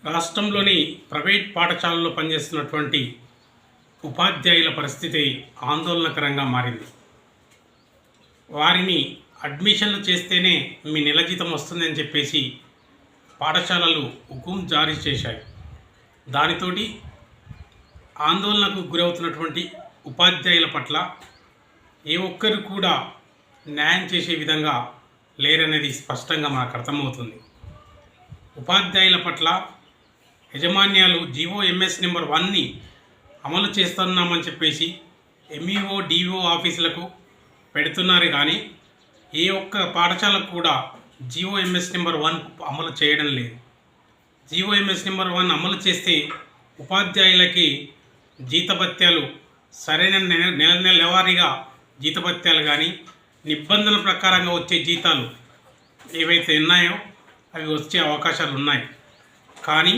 రాష్ట్రంలోని ప్రైవేట్ పాఠశాలల్లో పనిచేస్తున్నటువంటి ఉపాధ్యాయుల పరిస్థితి ఆందోళనకరంగా మారింది. వారిని అడ్మిషన్లు చేస్తేనే మీ నెల జీతం వస్తుందని చెప్పేసి పాఠశాలలు హుకుం జారీ చేశాయి. దానితోటి ఆందోళనకు గురవుతున్నటువంటి ఉపాధ్యాయుల పట్ల ఏ ఒక్కరు కూడా న్యాయం చేసే విధంగా లేరనేది స్పష్టంగా మనకు అర్థమవుతుంది. ఉపాధ్యాయుల పట్ల యాజమాన్యాలు జీవోఎంఎస్ నెంబర్ 1ని అమలు చేస్తున్నామని చెప్పేసి ఎంఈఓ డిఓ ఆఫీసులకు పెడుతున్నారు, కానీ ఏ ఒక్క పాఠశాలకు కూడా జీవోఎంఎస్ నెంబర్ 1 అమలు చేయడం లేదు. జీవోఎంఎస్ నెంబర్ 1 అమలు చేస్తే ఉపాధ్యాయులకి జీతభత్యాలు సరైన నెలవారీగా జీతభత్యాలు కానీ నిబంధనల ప్రకారంగా వచ్చే జీతాలు ఏవైతే ఉన్నాయో అవి వచ్చే అవకాశాలు ఉన్నాయి. కానీ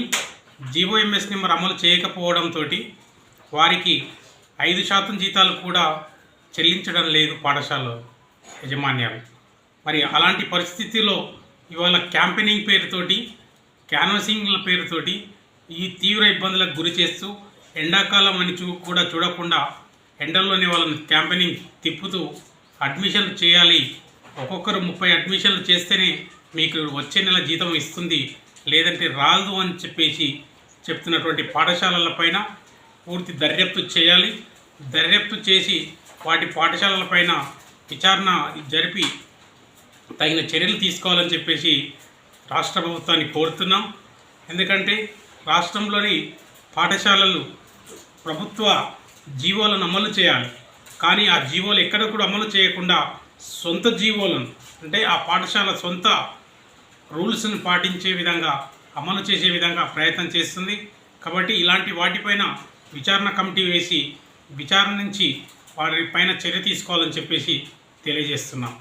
జీవోఎంఎస్ నెంబర్ అమలు చేయకపోవడంతో వారికి 5% జీతాలు కూడా చెల్లించడం లేదు పాఠశాల యాజమాన్యాలు. మరి అలాంటి పరిస్థితిలో ఇవాళ క్యాంపెయినింగ్ పేరుతోటి, క్యాన్వసింగ్ల పేరుతోటి ఈ తీవ్ర ఇబ్బందులకు గురి చేస్తూ ఎండాకాలం అని కూడా చూడకుండా ఎండల్లోనే వాళ్ళని క్యాంపెయినింగ్ తిప్పుతూ అడ్మిషన్లు చేయాలి, ఒక్కొక్కరు 30 అడ్మిషన్లు చేస్తేనే మీకు వచ్చే నెల జీతం ఇస్తుంది, లేదంటే రాదు అని చెప్పేసి చెప్తున్నటువంటి పాఠశాలలపైన పూర్తి దర్యాప్తు చేయాలి. దర్యాప్తు చేసి వాటి పాఠశాలలపైన విచారణ జరిపి తగిన చర్యలు తీసుకోవాలని చెప్పేసి రాష్ట్ర ప్రభుత్వాన్ని కోరుతున్నాం. ఎందుకంటే రాష్ట్రంలోని పాఠశాలలు ప్రభుత్వ జీవోలను అమలు చేయాలి, కానీ ఆ జీవోలు ఎక్కడ కూడా అమలు చేయకుండా సొంత జీవోలను, అంటే ఆ పాఠశాల సొంత రూల్స్ని పాటించే విధంగా అమలు చేసే విధంగా ప్రయత్నం చేస్తుంది. కాబట్టి ఇలాంటి వాటిపైన విచారణ కమిటీ వేసి విచారణ నుంచి వారిపైన చర్య తీసుకోవాలని చెప్పేసి తెలియజేస్తున్నాం.